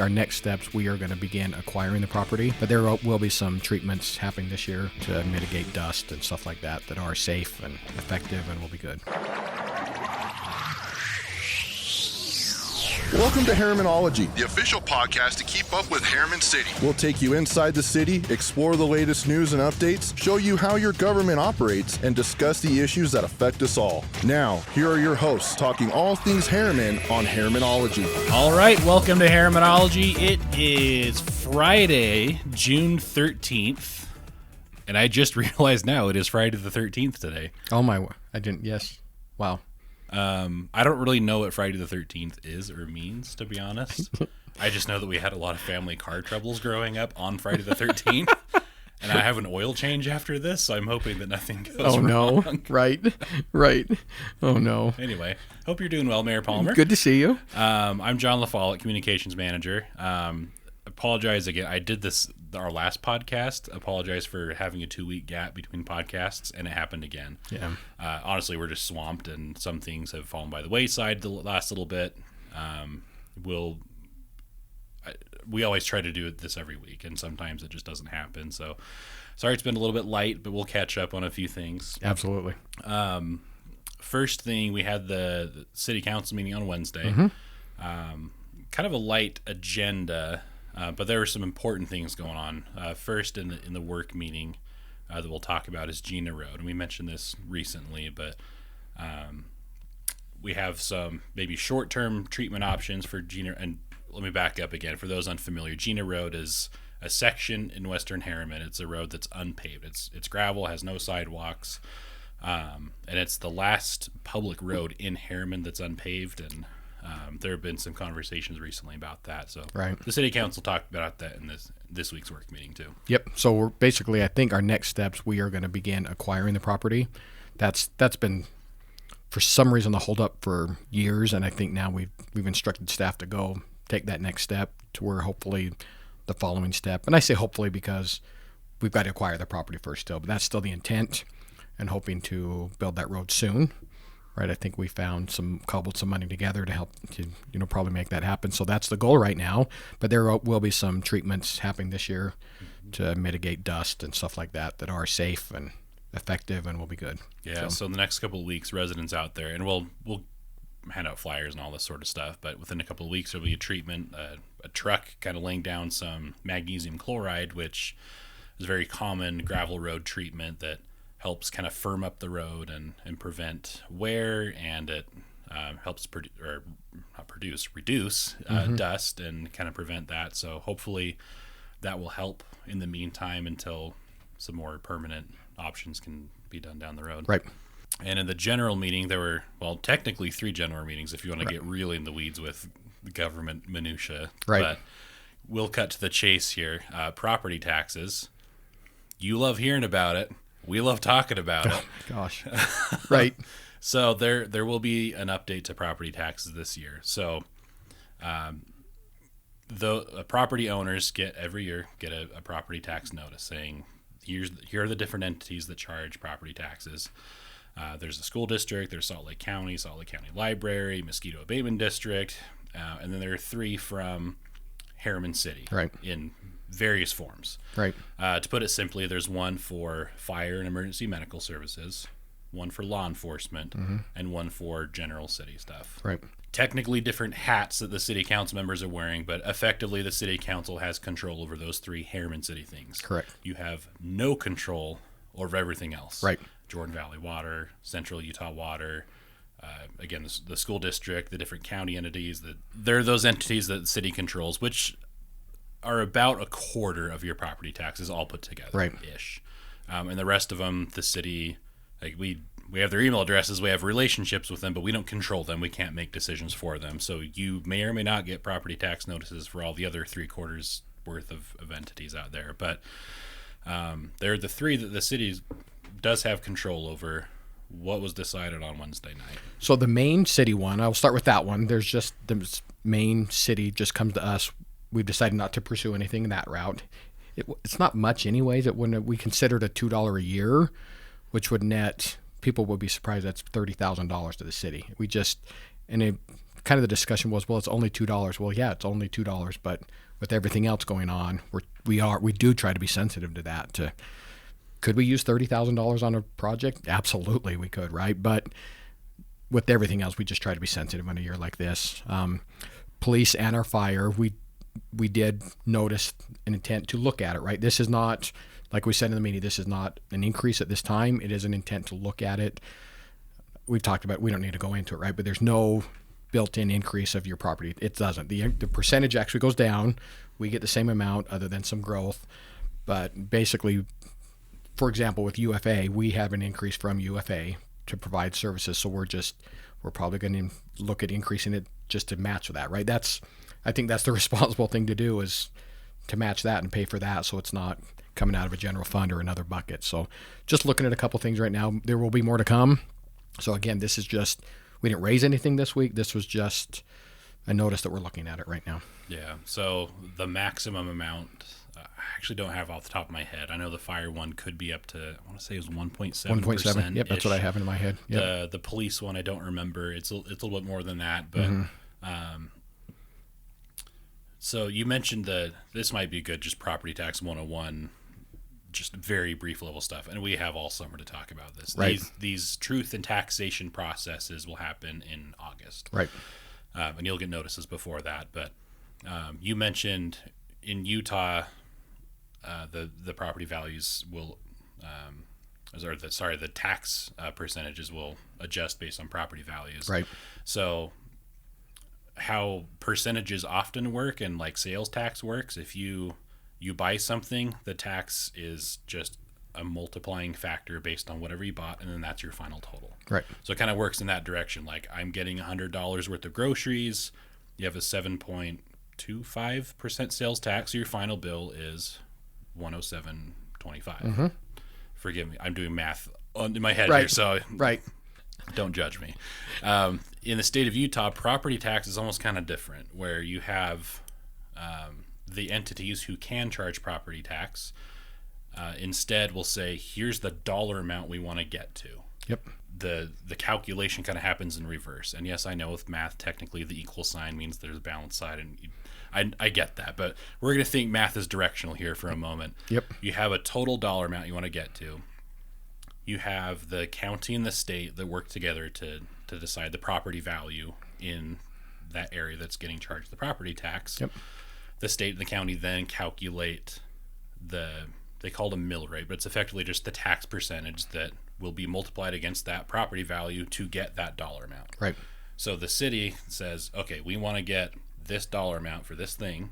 Our next steps, we are going to begin acquiring the property, but there will be some treatments happening this year to mitigate dust and stuff like that that are safe and effective and will be good. Welcome to Herrimanology. The official podcast to keep up with Herriman City. We'll take you inside the city, explore the latest news and updates, show you how your government operates, and discuss the issues that affect us all. Now, here are your hosts talking all things Herriman on Herrimanology. All right, welcome to Herrimanology. It is Friday, June 13th, and I just realized now it is Friday the 13th today. Oh my, I didn't, yes. Wow. I don't really know what Friday the 13th is or means, to be honest. I just know that we had a lot of family car troubles growing up on Friday the 13th, and I have an oil change after this, so I'm hoping that nothing goes wrong. No. Right. Oh, no. Anyway, hope you're doing well, Mayor Palmer. Good to see you. I'm John LaFollette, Communications Manager. Apologize again. I did this our last podcast. Apologize for having a 2-week gap between podcasts, and it happened again. Yeah. Honestly, we're just swamped, and some things have fallen by the wayside the last little bit. We always try to do this every week, and sometimes it just doesn't happen. So sorry it's been a little bit light, but we'll catch up on a few things. Absolutely. First thing, we had the city council meeting on Wednesday. Kind of a light agenda. But there were some important things going on. First, in the work meeting that we'll talk about is Gina Road, and we mentioned this recently, but we have some maybe short-term treatment options for Gina. And let me back up again for those unfamiliar. Gina Road is a section in Western Herriman. It's a road that's unpaved. It's gravel, has no sidewalks, and it's the last public road in Herriman that's unpaved. And there have been some conversations recently about that. So right. The city council talked about that in this week's work meeting too. Yep. So we're basically, I think our next steps, we are going to begin acquiring the property. That's been, for some reason, the holdup for years, and I think now we've instructed staff to go take that next step to where hopefully the following step, and I say hopefully because we've got to acquire the property first still, but that's still the intent, and hoping to build that road soon. Right, I think we cobbled some money together to help to probably make that happen. So that's the goal right now. But there will be some treatments happening this year to mitigate dust and stuff like that that are safe and effective and will be good. Yeah. So in the next couple of weeks, residents out there, and we'll hand out flyers and all this sort of stuff. But within a couple of weeks, there'll be a treatment, a truck kind of laying down some magnesium chloride, which is a very common gravel road treatment that helps kind of firm up the road and prevent wear, and it helps reduce dust and kind of prevent that. So hopefully that will help in the meantime until some more permanent options can be done down the road. Right. And in the general meeting, there were, technically 3 general meetings if you want to get really in the weeds with the government minutia. Right. But we'll cut to the chase here. Property taxes. You love hearing about it. We love talking about it. Oh, gosh. Right. So there will be an update to property taxes this year. So the property owners every year get a property tax notice saying here are the different entities that charge property taxes. There's a school district, there's Salt Lake County Library, Mosquito Abatement District, and then there are 3 from Herriman City. Right. In various forms. Right. To put it simply, there's one for fire and emergency medical services, one for law enforcement, and one for general city stuff. Right. Technically different hats that the city council members are wearing, but effectively the city council has control over those 3 Herriman City things. Correct. You have no control over everything else. Right. Jordan Valley Water, Central Utah Water, again, the school district, the different county entities, they're those entities that the city controls, which are about a quarter of your property taxes all put together. Right. Ish. And the rest of them, the city, we have their email addresses, we have relationships with them, but we don't control them. We can't make decisions for them. So you may or may not get property tax notices for all the other 3/4 worth of entities out there. But they're the 3 that the city does have control over. What was decided on Wednesday night? So the main city one, I'll start with that one. There's just the main city just comes to us. We've decided not to pursue anything in that route. It's not much anyways. We considered a $2 a year, which would net, people would be surprised, that's $30,000 to the city. kind of the discussion was, well, it's only $2. Well, yeah, it's only $2, but with everything else going on, we do try to be sensitive to that. Could we use $30,000 on a project? Absolutely, we could, right? But with everything else, we just try to be sensitive in a year like this. Police and our fire, we did notice an intent to look at it, right? This is not, like we said in the meeting, this is not an increase at this time. It is an intent to look at it. We've talked about, we don't need to go into it, right? But there's no built-in increase of your property. It doesn't. The percentage actually goes down. We get the same amount other than some growth. But basically, for example, with UFA, we have an increase from UFA to provide services. So we're probably going to look at increasing it just to match with that, right? I think that's the responsible thing to do, is to match that and pay for that, so it's not coming out of a general fund or another bucket. So just looking at a couple things right now. There will be more to come. So again, this is just, we didn't raise anything this week. This was just a notice that we're looking at it right now. Yeah. So the maximum amount, I actually don't have off the top of my head. I know the fire one could be up to, I want to say it was 1.7%. 1.7. Yep, that's what I have in my head. Yep. The police one, I don't remember. It's a little bit more than that, but so you mentioned this might be good, just property tax 101, just very brief level stuff, and we have all summer to talk about this. Right. These truth and taxation processes will happen in August. Right. And you'll get notices before that. But you mentioned in Utah, the property values will, the tax percentages will adjust based on property values. Right. So how percentages often work and like sales tax works, if you buy something, the tax is just a multiplying factor based on whatever you bought, and then that's your final total. Right. So it kind of works in that direction. Like, I'm getting $100 worth of groceries. You have a 7.25% sales tax, so your final bill is $107.25. Forgive me, I'm doing math in my head here, so don't judge me. In the state of Utah, property tax is almost kind of different, where you have the entities who can charge property tax instead will say, here's the dollar amount we want to get to. Yep. The calculation kind of happens in reverse. And yes, I know with math, technically the equal sign means there's a balance side, and I get that, but we're going to think math is directional here for a moment. Yep. You have a total dollar amount you want to get to. You have the county and the state that work together to decide the property value in that area that's getting charged the property tax. Yep. The state and the county then calculate they call it a mill rate, but it's effectively just the tax percentage that will be multiplied against that property value to get that dollar amount. Right. So the city says, okay, we want to get this dollar amount for this thing,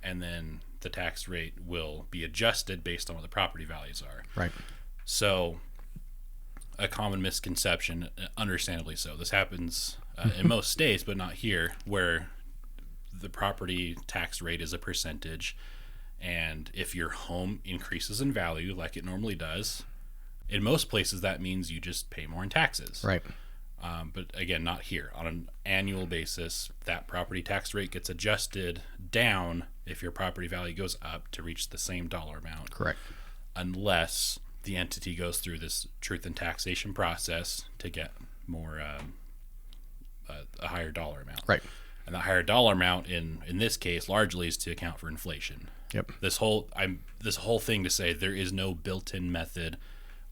and then the tax rate will be adjusted based on what the property values are. Right. So a common misconception, understandably so, this happens in most states, but not here, where the property tax rate is a percentage, and if your home increases in value like it normally does, in most places that means you just pay more in taxes. Right. But again, not here. On an annual basis, that property tax rate gets adjusted down if your property value goes up to reach the same dollar amount. Correct. Unless the entity goes through this truth and taxation process to get more a higher dollar amount. Right. And the higher dollar amount in this case largely is to account for inflation. Yep. This whole thing to say there is no built-in method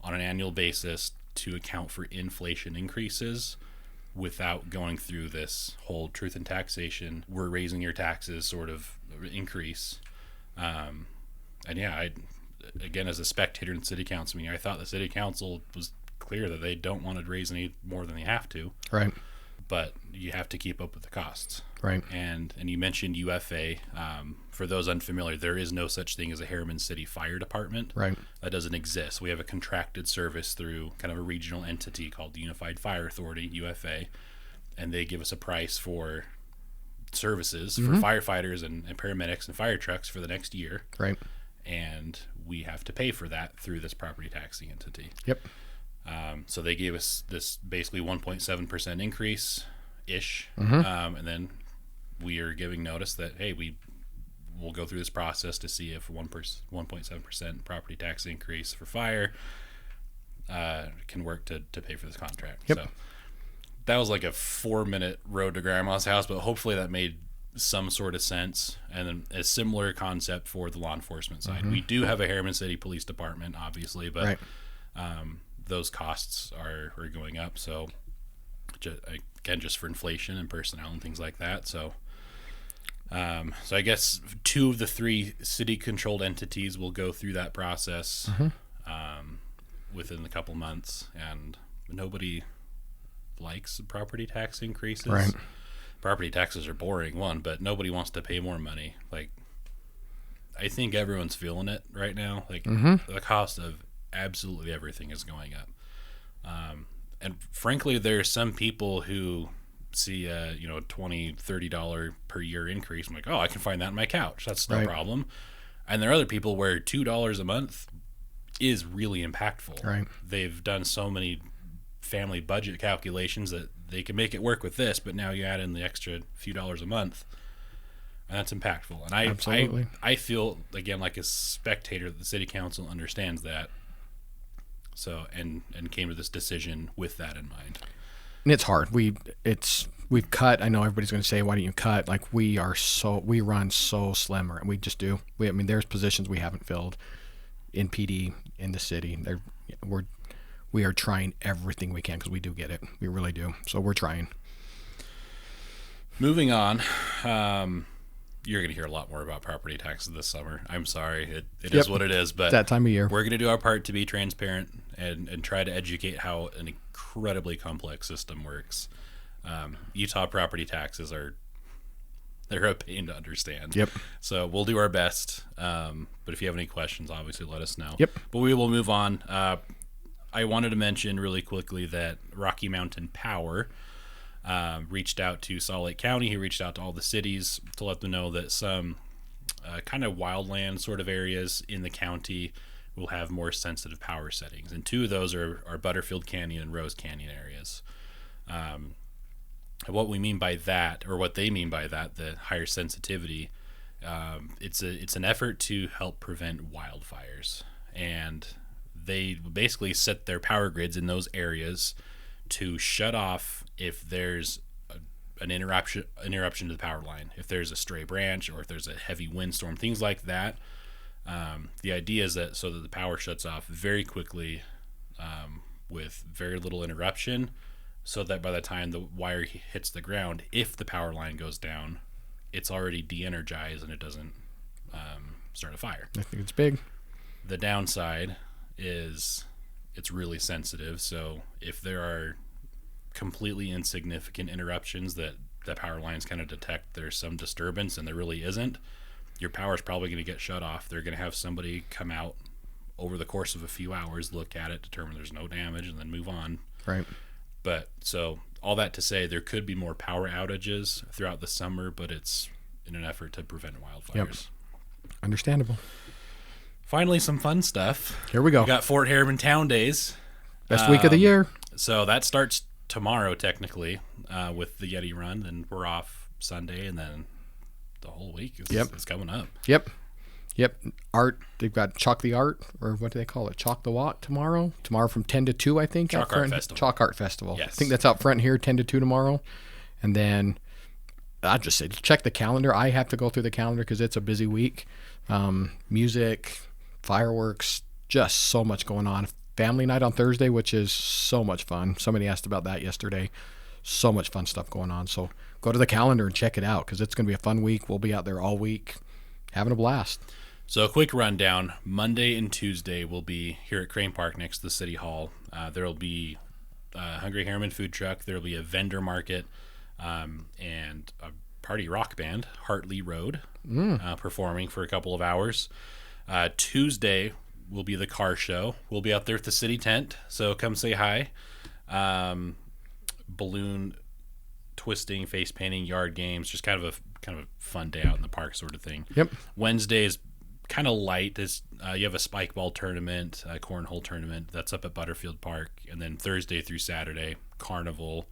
on an annual basis to account for inflation increases without going through this whole truth and taxation, we're raising your taxes sort of increase. And yeah, again, as a spectator in city council meeting, I thought the city council was clear that they don't want to raise any more than they have to. Right. But you have to keep up with the costs. Right. And you mentioned UFA. For those unfamiliar, there is no such thing as a Herriman City Fire Department. Right. That doesn't exist. We have a contracted service through kind of a regional entity called the Unified Fire Authority, UFA, and they give us a price for services for firefighters and paramedics and fire trucks for the next year. Right. And we have to pay for that through this property taxing entity. Yep. So they gave us this basically 1.7% increase-ish, and then we are giving notice that, hey, we'll go through this process to see if 1.7% property tax increase for fire can work to pay for this contract. Yep. So that was like a 4-minute road to Grandma's house, but hopefully that made some sort of sense. And then a similar concept for the law enforcement side. We do have a Herriman City Police Department, obviously, but those costs are going up. So again, just for inflation and personnel and things like that. So I guess 2 of the 3 city-controlled entities will go through that process within a couple months, and nobody likes property tax increases. Right. Property taxes are boring, but nobody wants to pay more money. Like, I think everyone's feeling it right now. Like, the cost of absolutely everything is going up. And frankly, there are some people who see a $20, $30 per year increase. I'm like, oh, I can find that in my couch. That's no problem. And there are other people where $2 a month is really impactful. Right. They've done so many family budget calculations that they can make it work with this, but now you add in the extra few dollars a month, and that's impactful. And Absolutely. I feel, again, like a spectator that the city council understands that. So and came to this decision with that in mind. And it's hard. We've cut. I know everybody's going to say, "Why don't you cut?" Like we run so slim, and we just do. I mean, there's positions we haven't filled in PD in the city. We are trying everything we can because we do get it. We really do. So we're trying. Moving on. You're going to hear a lot more about property taxes this summer. I'm sorry. It is what it is. But that time of year. We're going to do our part to be transparent and try to educate how an incredibly complex system works. Utah property taxes they're a pain to understand. Yep. So we'll do our best. But if you have any questions, obviously let us know. Yep. But we will move on. I wanted to mention really quickly that Rocky Mountain Power reached out to Salt Lake County. He reached out to all the cities to let them know that some kind of wildland sort of areas in the county will have more sensitive power settings. And 2 of those are Butterfield Canyon and Rose Canyon areas. What we mean by that, or what they mean by that, the higher sensitivity, it's an effort to help prevent wildfires. And they basically set their power grids in those areas to shut off if there's an interruption to the power line, if there's a stray branch or if there's a heavy windstorm, things like that. The idea is that so that the power shuts off very quickly with very little interruption, so that by the time the wire hits the ground, if the power line goes down, it's already de-energized and it doesn't start a fire. I think it's big. The downside is it's really sensitive, so if there are completely insignificant interruptions that the power lines kind of detect there's some disturbance and there really isn't, your power is probably going to get shut off. They're going to have somebody come out over the course of a few hours, look at it, determine there's no damage, and then move on. Right. But so all that to say, there could be more power outages throughout the summer, but it's in an effort to prevent wildfires. Yep. Understandable. Finally, some fun stuff. Here we go. We got Fort Herriman Towne Days. Best week of the year. So that starts tomorrow, technically, with the Yeti Run. Then we're off Sunday, and then the whole week is coming up. Yep. Art. They've got Chalk the Art, or what do they call it? Chalk the Walk tomorrow. Tomorrow from 10 to 2, I think. Chalk Art Festival. Chalk Art Festival. Yes. I think that's out front here, 10 to 2 tomorrow. And then I'd just say check the calendar. I have to go through the calendar because it's a busy week. Music, fireworks, just so much going on. Family night on Thursday, which is so much fun. Somebody asked about that yesterday. So much fun stuff going on. So go to the calendar and check it out because it's going to be a fun week. We'll be out there all week having a blast. So a quick rundown. Monday and Tuesday we'll be here at Crane Park next to the City Hall. There will be a Hungry Herriman food truck. There will be a vendor market and a party rock band, Hartley Road, performing for a couple of hours. Tuesday will be the car show. We'll be out there at the city tent, so come say hi. Balloon twisting, face painting, yard games, just kind of a fun day out in the park sort of thing. Yep. Wednesday is kind of light. You have a spike ball tournament, a cornhole tournament that's up at Butterfield Park, and then Thursday through Saturday, carnival.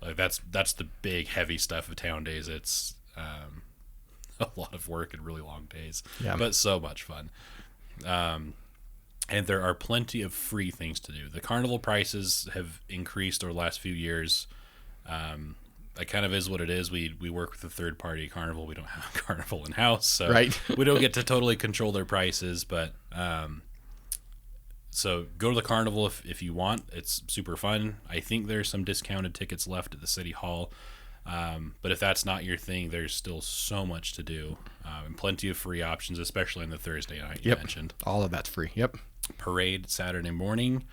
That's the big heavy stuff of Towne Days. It's a lot of work and really long days, but so much fun. And there are plenty of free things to do. The carnival prices have increased over the last few years. It kind of is what it is. We work with a third party carnival. We don't have a carnival in house, so Right. we don't get to totally control their prices. But so go to the carnival if you want. It's super fun. I think there's some discounted tickets left at the city hall. But if that's not your thing, there's still so much to do, and plenty of free options, especially on the Thursday night you mentioned. All of that's free. Yep. Parade Saturday morning.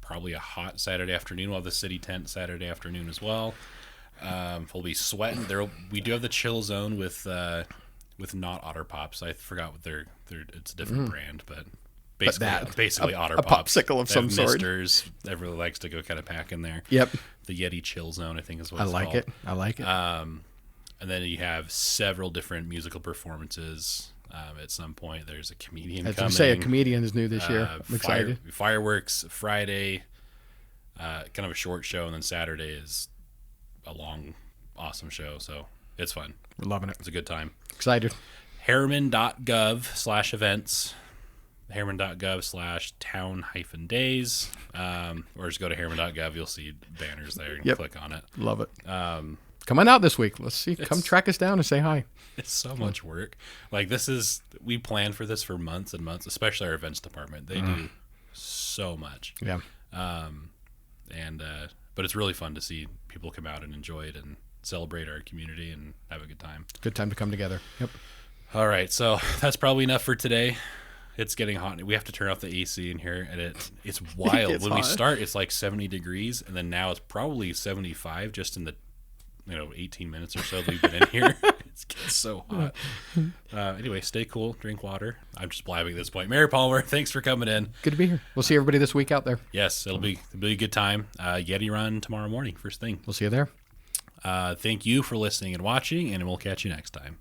Probably a hot Saturday afternoon. We'll have the city tent Saturday afternoon as well. We'll be sweating. We do have the chill zone with not Otter Pops. I forgot what they're it's a different brand, but basically Otter a Pops. popsicle of They some have sort. Misters. Everyone likes to go kind of pack in there. Yep. The Yeti Chill Zone, I think is what I it's like called. it. I like it. And then you have several different musical performances. At some point, there's a comedian As coming. you say, a comedian is new this year. I'm excited. Fireworks Friday, kind of a short show, and then Saturday is a long, awesome show. So it's fun. We're loving it. It's a good time. Excited. Herriman.gov/events. Herriman.gov/town-days. Or just go to Herriman.gov. You'll see banners there. And click on it. Love it. Come on out this week. Let's see. Come track us down and say hi. It's so much work. Like we planned for this for months and months, especially our events department. They do so much. Yeah. But it's really fun to see people come out and enjoy it and celebrate our community and have a good time. Good time to come together. Yep. All right. So that's probably enough for today. It's getting hot. We have to turn off the AC in here, and it's wild. It's when we hot. start, it's like 70 degrees, and then now it's probably 75 just in the 18 minutes or so that we've been in here. It's getting so hot. Anyway, stay cool, drink water. I'm just blabbing at this point. Mary Palmer, thanks for coming in. Good to be here. We'll see everybody this week out there. Yes, it'll be a good time. Yeti run tomorrow morning, first thing. We'll see you there. Thank you for listening and watching, and we'll catch you next time.